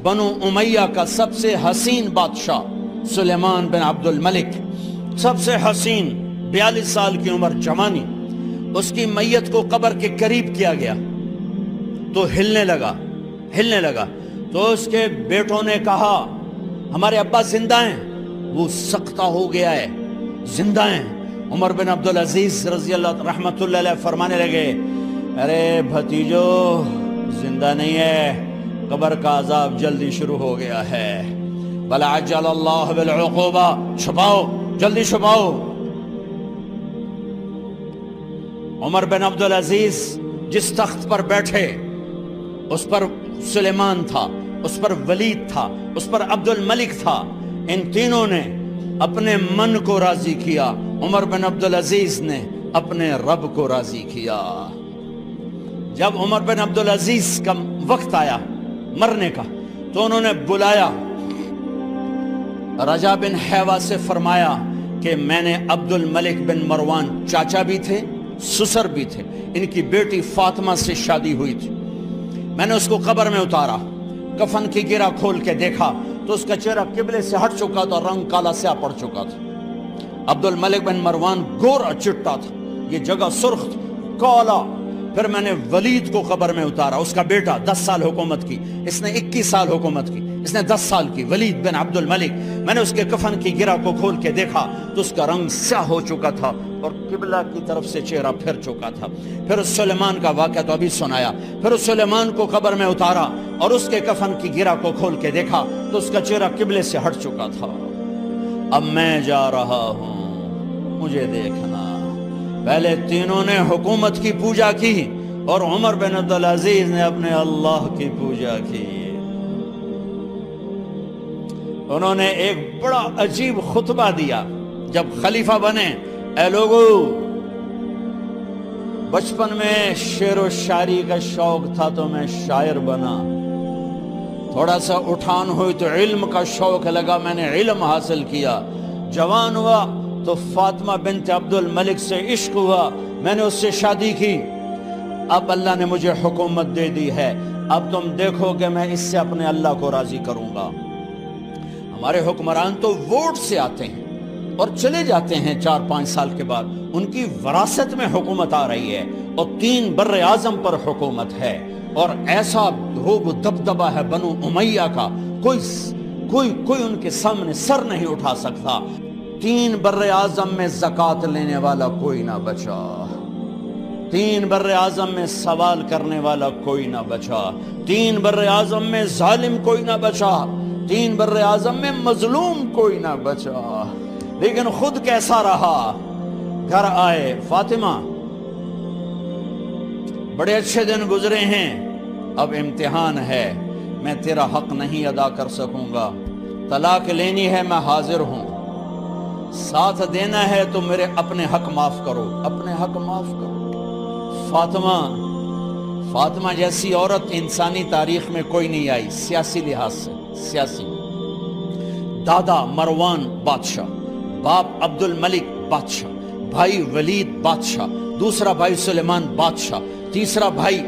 بنو امیہ کا سب سے حسین بادشاہ سلیمان بن عبد الملک، سب سے حسین، 42 سال کی عمر، جوانی، اس کی میت کو قبر کے قریب کیا گیا تو ہلنے لگا تو اس کے بیٹوں نے کہا ہمارے ابا زندہ ہیں، وہ سکتہ ہو گیا ہے، زندہ ہیں۔ عمر بن عبدالعزیز رضی اللہ رحمت اللہ علیہ فرمانے لگے ارے بھتیجو زندہ نہیں ہے، قبر کا عذاب جلدی شروع ہو گیا ہے، بل عجل اللہ بالعقوبہ، چھپاؤ، جلدی چھپاؤ۔ عمر بن عبدالعزیز جس تخت پر بیٹھے اس پر سلیمان تھا، اس پر ولید تھا، اس پر عبد الملک تھا، ان تینوں نے اپنے من کو راضی کیا، عمر بن عبدالعزیز نے اپنے رب کو راضی کیا۔ جب عمر بن عبدالعزیز کا وقت آیا مرنے کا تو انہوں نے بلایا رجا بن حیوہ سے، فرمایا کہ میں نے عبد الملک بن مروان، چاچا بھی تھے سسر بھی تھے، ان کی بیٹی فاطمہ سے شادی ہوئی تھی، میں نے اس کو قبر میں اتارا، کفن کی گرہ کھول کے دیکھا تو اس کا چہرہ قبلے سے ہٹ چکا تھا، رنگ کالا سیاہ پڑ چکا تھا۔ عبد الملک بن مروان گورا چٹا تھا، یہ جگہ سرخ تھی، کالا۔ پھر میں نے ولید کو قبر میں اتارا، اس کا بیٹا 10 سال حکومت کی، اس نے 21 سال حکومت کی، اس نے 10 سال کی، ولید بن عبد الملک۔ میں نے اس کے کفن کی گرہ کو کھول کے دیکھا تو اس کا رنگ سیاہ ہو چکا تھا اور قبلہ کی طرف سے چہرہ پھر چکا تھا۔ پھر سلیمان کا واقعہ تو ابھی سنایا، پھر سلیمان کو قبر میں اتارا اور اس کے کفن کی گرہ کو کھول کے دیکھا تو اس کا چہرہ قبلے سے ہٹ چکا تھا۔ اب میں جا رہا ہوں، مجھے دیکھنا۔ پہلے تینوں نے حکومت کی پوجا کی اور عمر بن عبدالعزیز نے اپنے اللہ کی پوجا کی۔ انہوں نے ایک بڑا عجیب خطبہ دیا جب خلیفہ بنے، اے لوگو، بچپن میں شعر و شاعری کا شوق تھا تو میں شاعر بنا، تھوڑا سا اٹھان ہوئی تو علم کا شوق لگا، میں نے علم حاصل کیا، جوان ہوا تو فاطمہ بنت عبد الملک سے عشق ہوا، میں نے اس سے شادی کی، اب اللہ نے مجھے حکومت دے دی ہے، اب تم دیکھو کہ میں اس سے اپنے اللہ کو راضی کروں گا۔ ہمارے حکمران تو ووٹ سے آتے ہیں اور چلے جاتے ہیں 4-5 سال کے بعد، ان کی وراثت میں حکومت آ رہی ہے اور 3 بر اعظم پر حکومت ہے، اور ایسا روب و دبدبہ ہے بنو امیہ کا، کوئی ان کے سامنے سر نہیں اٹھا سکتا۔ 3 بر اعظم میں زکوٰۃ لینے والا کوئی نہ بچا، 3 بر اعظم میں سوال کرنے والا کوئی نہ بچا، 3 بر اعظم میں ظالم کوئی نہ بچا، 3 بر اعظم میں مظلوم کوئی نہ بچا۔ لیکن خود کیسا رہا؟ گھر آئے، فاطمہ بڑے اچھے دن گزرے ہیں، اب امتحان ہے، میں تیرا حق نہیں ادا کر سکوں گا، طلاق لینی ہے میں حاضر ہوں، ساتھ دینا ہے تو میرے اپنے حق معاف کرو، اپنے حق معاف کرو۔ فاطمہ جیسی عورت انسانی تاریخ میں کوئی نہیں آئی، سیاسی لحاظ سے، سیاسی، دادا مروان بادشاہ، باپ عبد الملک بادشاہ، بھائی ولید بادشاہ، دوسرا بھائی سلیمان بادشاہ، تیسرا بھائی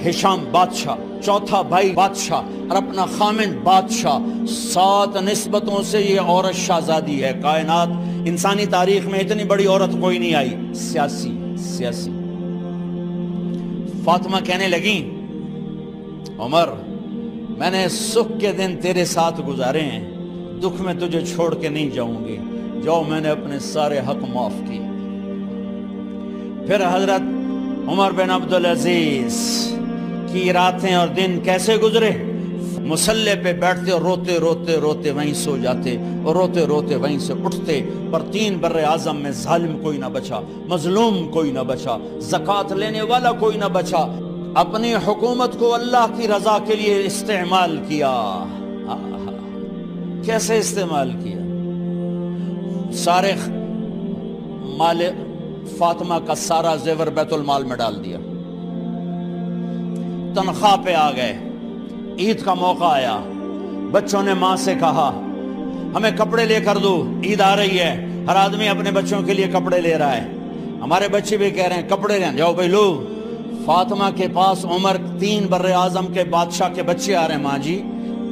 ہشام بادشاہ، چوتھا بھائی بادشاہ اور اپنا خامند بادشاہ، 7 نسبتوں سے یہ عورت شہزادی ہے۔ کائنات انسانی تاریخ میں اتنی بڑی عورت کوئی نہیں آئی، سیاسی۔ فاطمہ کہنے لگیں عمر، میں نے سکھ کے دن تیرے ساتھ گزارے ہیں، دکھ میں تجھے چھوڑ کے نہیں جاؤں گی، جاؤ میں نے اپنے سارے حق معاف کی۔ پھر حضرت عمر بن عبدالعزیز کی راتیں اور دن کیسے گزرے؟ مصلی پہ بیٹھتے اور روتے وہیں سو جاتے اور روتے وہیں سے اٹھتے، پر 3 بر اعظم میں ظالم کوئی نہ بچا، مظلوم کوئی نہ بچا، زکوٰۃ لینے والا کوئی نہ بچا، اپنی حکومت کو اللہ کی رضا کے لیے استعمال کیا۔ کیسے استعمال کیا؟ سارے مال فاطمہ کا سارا زیور بیت المال میں ڈال دیا، تنخواہ پہ آ گئے، عید کا موقع آیا، بچوں نے ماں سے کہا ہمیں کپڑے لے کر دو، عید آ رہی ہے، ہر آدمی اپنے بچوں کے لیے کپڑے لے رہا ہے، ہمارے بچے بھی کہہ رہے ہیں کپڑے لیں، جاؤ بھائی لو۔ فاطمہ کے پاس عمر 3 بر اعظم کے بادشاہ کے بچے آ رہے ہیں، ماں جی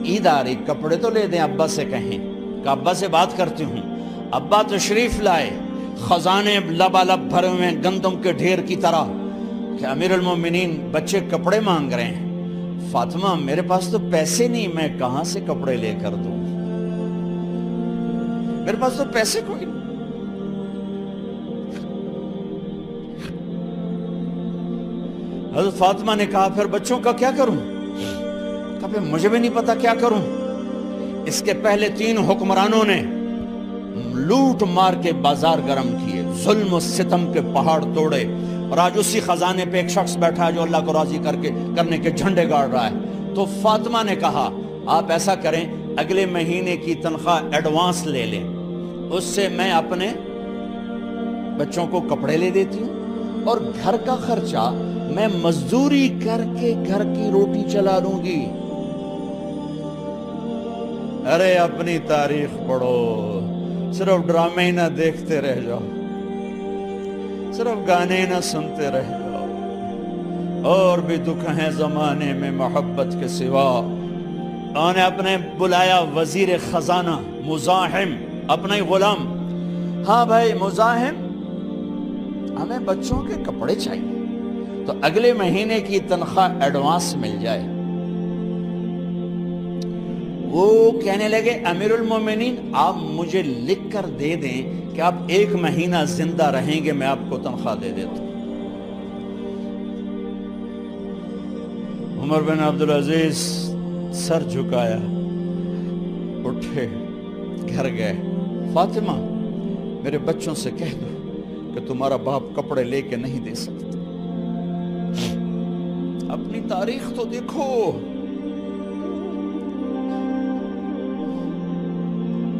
عید آ رہی، کپڑے تو لے دیں، ابا سے کہیں کہ ابا سے بات کرتی ہوں۔ ابا تشریف لائے، خزانے لبالب بھرے ہوئے گندم کے ڈھیر کی طرح کہ امیر المومنین بچے کپڑے مانگ رہے ہیں۔ فاطمہ میرے پاس تو پیسے نہیں، میں کہاں سے کپڑے لے کر دوں، میرے پاس تو پیسے کوئی نہیں۔ حضرت فاطمہ نے کہا پھر بچوں کا کیا کروں؟ کہا پھر مجھے بھی نہیں پتا کیا کروں۔ اس کے پہلے 3 حکمرانوں نے لوٹ مار کے بازار گرم کیے، ظلم و ستم کے پہاڑ توڑے، اور آج اسی خزانے پہ ایک شخص بیٹھا ہے جو اللہ کو راضی کرنے کے جھنڈے گاڑ رہا ہے۔ تو فاطمہ نے کہا آپ ایسا کریں، اگلے مہینے کی تنخواہ ایڈوانس لے لیں، اس سے میں اپنے بچوں کو کپڑے لے دیتی ہوں، اور گھر کا خرچہ میں مزدوری کر کے گھر کی روٹی چلا لوں گی۔ ارے اپنی تاریخ پڑھو، صرف ڈرامے نہ دیکھتے رہ جاؤ، صرف گانے نہ سنتے رہ جاؤ، اور بھی دکھ ہیں زمانے میں محبت کے سوا۔ انہوں نے اپنے بلایا وزیر خزانہ مزاحم، اپنا ہی غلام، ہاں بھائی مزاحم ہمیں بچوں کے کپڑے چاہیے، تو اگلے مہینے کی تنخواہ ایڈوانس مل جائے۔ وہ کہنے لگے امیر المومنین آپ مجھے لکھ کر دے دیں کہ آپ 1 مہینہ زندہ رہیں گے، میں آپ کو تنخواہ دے دیتا ہوں۔ عمر بن عبدالعزیز سر جھکایا، اٹھے، گھر گئے، فاطمہ میرے بچوں سے کہہ دو کہ تمہارا باپ کپڑے لے کے نہیں دے سکتا۔ اپنی تاریخ تو دیکھو،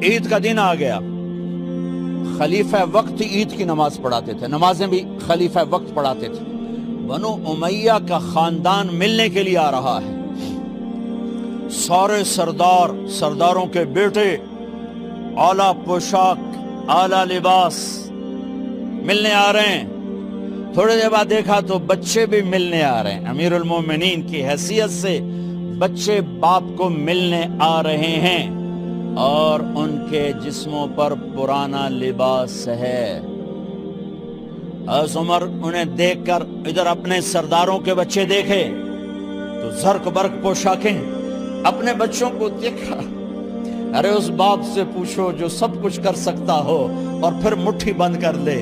عید کا دن آ گیا، خلیفہ وقت عید کی نماز پڑھاتے تھے، نمازیں بھی خلیفہ وقت پڑھاتے تھے۔ بنو امیہ کا خاندان ملنے کے لیے آ رہا ہے، سارے سرداروں کے بیٹے اعلیٰ پوشاک، اعلیٰ لباس ملنے آ رہے ہیں۔ تھوڑے دیر بعد دیکھا تو بچے بھی ملنے آ رہے ہیں، امیر المومنین کی حیثیت سے بچے باپ کو ملنے آ رہے ہیں، اور ان کے جسموں پر پرانا لباس ہے۔ حضرت عمر انہیں دیکھ کر ادھر اپنے سرداروں کے بچے دیکھے تو زرق برق پوشاکیں، اپنے بچوں کو دیکھا۔ ارے اس باپ سے پوچھو جو سب کچھ کر سکتا ہو اور پھر مٹھی بند کر لے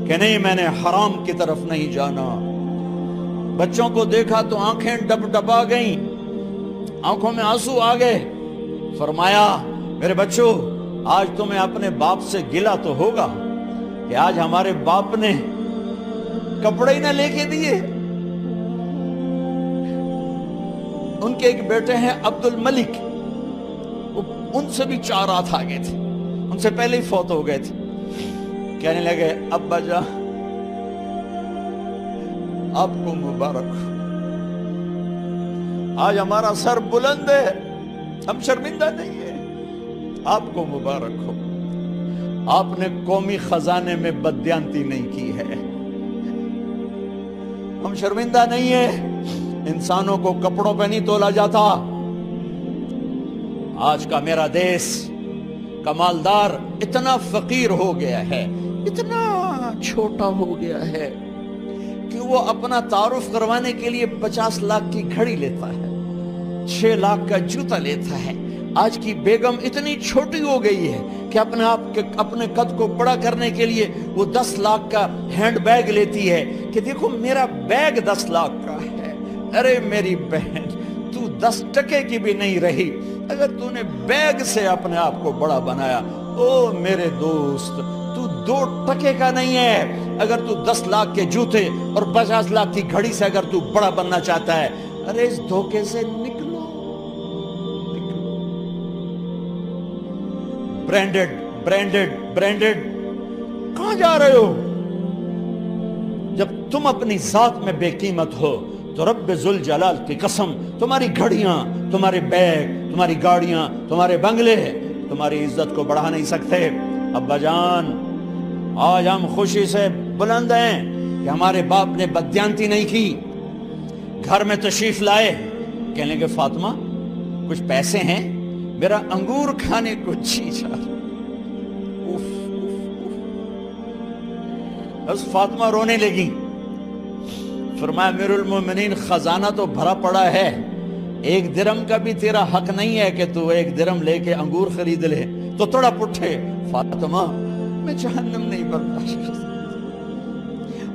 کہ نہیں میں نے حرام کی طرف نہیں جانا۔ بچوں کو دیکھا تو آنکھیں ڈب ڈبا گئیں، آنکھوں میں آنسو آ گئے۔ فرمایا میرے بچوں آج تمہیں اپنے باپ سے گلہ تو ہوگا کہ آج ہمارے باپ نے کپڑے ہی نہ لے کے دیے۔ ان کے ایک بیٹے ہیں عبد الملک، ان سے بھی 4 ہاتھ آگے تھے، ان سے پہلے ہی فوت ہو گئے تھے۔ کہنے لگے ابا جان آپ کو مبارک ہو، آج ہمارا سر بلند ہے، ہم شرمندہ نہیں ہیں، آپ کو مبارک ہو، آپ نے قومی خزانے میں بددیانتی نہیں کی ہے، ہم شرمندہ نہیں ہیں، انسانوں کو کپڑوں پہ نہیں تولا جاتا۔ آج کا میرا دیس کا مالدار اتنا فقیر ہو گیا ہے، اتنا چھوٹا ہو گیا ہے کہ وہ اپنا تعارف کروانے کے لیے 50 لاکھ کی گھڑی لیتا ہے، 6 لاکھ کا جوتا لیتا ہے۔ آج کی بیگم اتنی چھوٹی ہو گئی ہے کہ اپنے قد کو بڑا کرنے کے لیے وہ 10 لاکھ کا ہینڈ بیگ لیتی ہے کہ دیکھو میرا بیگ 10 لاکھ کا ہے۔ ارے میری بہن تو 10 ٹکے کی بھی نہیں رہی اگر تو نے بیگ سے اپنے آپ کو بڑا بنایا۔ او میرے دوست تو 2 ٹکے کا نہیں ہے اگر تو 10 لاکھ کے جوتے اور 50 لاکھ کی گھڑی سے اگر تو بڑا بننا چاہتا ہے۔ ارے اس دھوکے سے نکلو۔ برینڈڈ کہاں جا رہے ہو؟ جب تم اپنی ذات میں بے قیمت ہو تو رب ذوالجلال کی قسم تمہاری گھڑیاں، تمہارے بیگ، تمہاری گاڑیاں، تمہارے بنگلے تمہاری عزت کو بڑھا نہیں سکتے۔ ابا جان آج ہم خوشی سے بلند ہیں کہ ہمارے باپ نے بددیانتی نہیں کی۔ گھر میں تشریف لائے، کہنے لگے فاطمہ کچھ پیسے ہیں، میرا انگور کھانے کو جی چاہ رہا۔ بس فاطمہ رونے لگی، فرمایا امیر المومنین خزانہ تو بھرا پڑا ہے، 1 درہم کا بھی تیرا حق نہیں ہے کہ تو 1 درہم لے کے انگور خرید لے۔ تو تھوڑا پٹھے، فاطمہ میں جہنم نہیں برداشت کر سکتا۔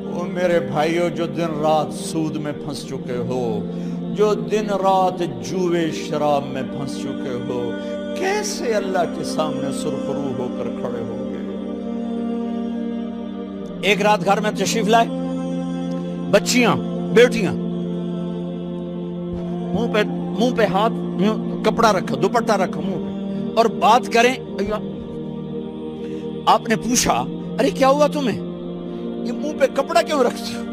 او میرے بھائیو، جو دن رات سود میں پھنس چکے ہو، جو دن رات جوے شراب میں پھنس چکے ہو، کیسے اللہ کے سامنے سرخرو ہو کر کھڑے ہو گئے؟ ایک رات گھر میں تشریف لائے، بچیاں بیٹیاں، منہ پہ ہاتھ، کپڑا رکھا، دوپٹہ رکھا منہ پہ، اور بات کریں۔ آپ نے پوچھا ارے کیا ہوا تمہیں، یہ منہ پہ کپڑا کیوں رکھتے ہو؟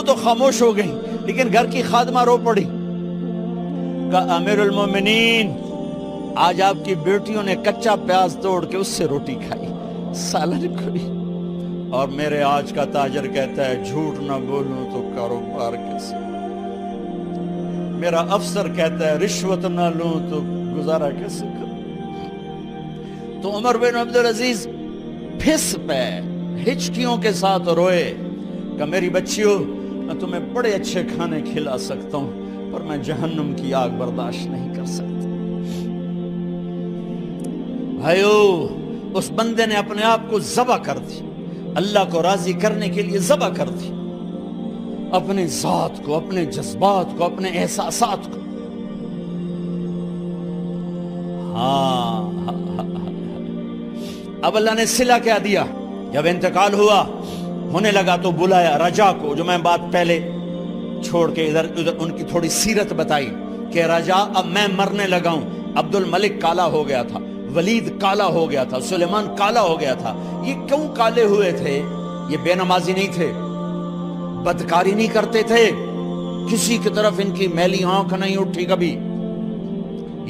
تو خاموش ہو گئی، لیکن گھر کی خادمہ رو پڑی، کہا امیر المومنین آج آپ کی بیٹیوں نے کچا پیاز توڑ کے اس سے روٹی کھائی، سالن کھائی، اور میرے آج کا تاجر کہتا ہے جھوٹ نہ بولوں تو کاروبار کیسے، میرا افسر کہتا ہے رشوت نہ لوں تو گزارا کیسے کروں۔ تو عمر بن عبدالعزیز پھس پہ ہچکیوں کے ساتھ روئے کہ میری بچیوں میں تمہیں بڑے اچھے کھانے کھلا سکتا ہوں، پر میں جہنم کی آگ برداشت نہیں کر سکتا۔ بھائیو، اس بندے نے اپنے آپ کو ذبح کر دی، اللہ کو راضی کرنے کے لیے ذبح کر دی، اپنے ذات کو، اپنے جذبات کو، اپنے احساسات کو۔ اب اللہ نے صلہ کیا دیا، جب انتقال ہونے لگا تو بلایا رجا کو، جو میں بات پہلے چھوڑ کے ادھر ان کی تھوڑی سیرت بتائی کہ رجا اب میں مرنے لگا ہوں۔ عبد الملک کالا ہو گیا تھا، ولید کالا ہو گیا تھا، سلیمان کالا ہو گیا تھا۔ یہ کیوں کالے ہوئے تھے؟ یہ بے نمازی نہیں تھے، بدکاری نہیں کرتے تھے، کسی کی طرف ان کی میلی آنکھ نہیں اٹھی کبھی۔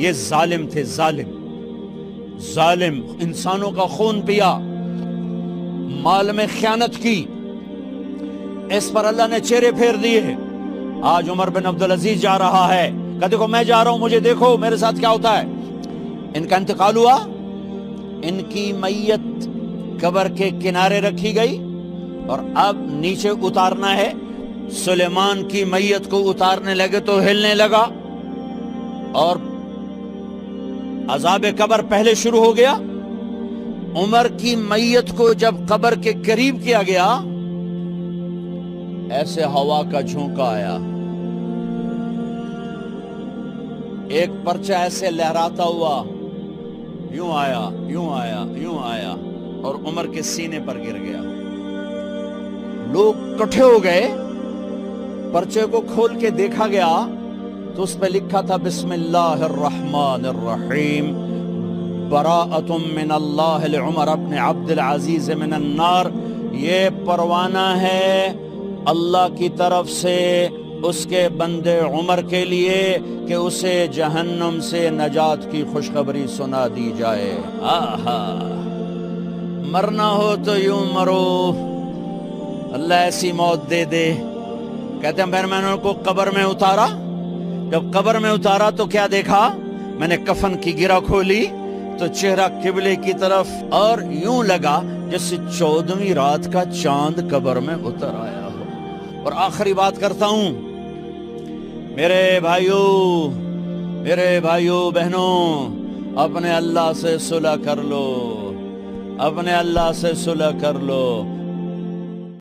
یہ ظالم تھے، ظالم، انسانوں کا خون پیا، مال میں خیانت کی، اس پر اللہ نے چہرے پھیر دیے۔ آج عمر بن عبدالعزیز جا رہا ہے کہ دیکھو میں جا رہا ہوں، مجھے دیکھو میرے ساتھ کیا ہوتا ہے۔ ان کا انتقال ہوا، ان کی میت قبر کے کنارے رکھی گئی، اور اب نیچے اتارنا ہے۔ سلیمان کی میت کو اتارنے لگے تو ہلنے لگا، اور عذاب قبر پہلے شروع ہو گیا۔ عمر کی میت کو جب قبر کے قریب کیا گیا، ایسے ہوا کا جھونکا آیا، ایک پرچہ ایسے لہراتا ہوا یوں آیا، یوں آیا، یوں آیا، اور عمر کے سینے پر گر گیا۔ لوگ کٹھے ہو گئے، پرچے کو کھول کے دیکھا گیا تو اس پہ لکھا تھا بسم اللہ الرحمن الرحیم، براءۃ من اللہ لعمر بن عبد العزیز من النار۔ یہ پروانہ ہے اللہ کی طرف سے اس کے بندے عمر کے لیے کہ اسے جہنم سے نجات کی خوشخبری سنا دی جائے۔ آہا، مرنا ہو تو یوں مرو، اللہ ایسی موت دے دے۔ کہتے ہیں پھر میں نے ان کو قبر میں اتارا، جب قبر میں اتارا تو کیا دیکھا؟ میں نے کفن کی گرہ کھولی تو چہرہ قبلے کی طرف، اور یوں لگا جیسے 14ویں رات کا چاند قبر میں اتر آیا ہو۔ اور آخری بات کرتا ہوں، میرے بھائیوں بہنوں، اپنے اللہ سے صلح کر لو، اپنے اللہ سے صلح کر لو۔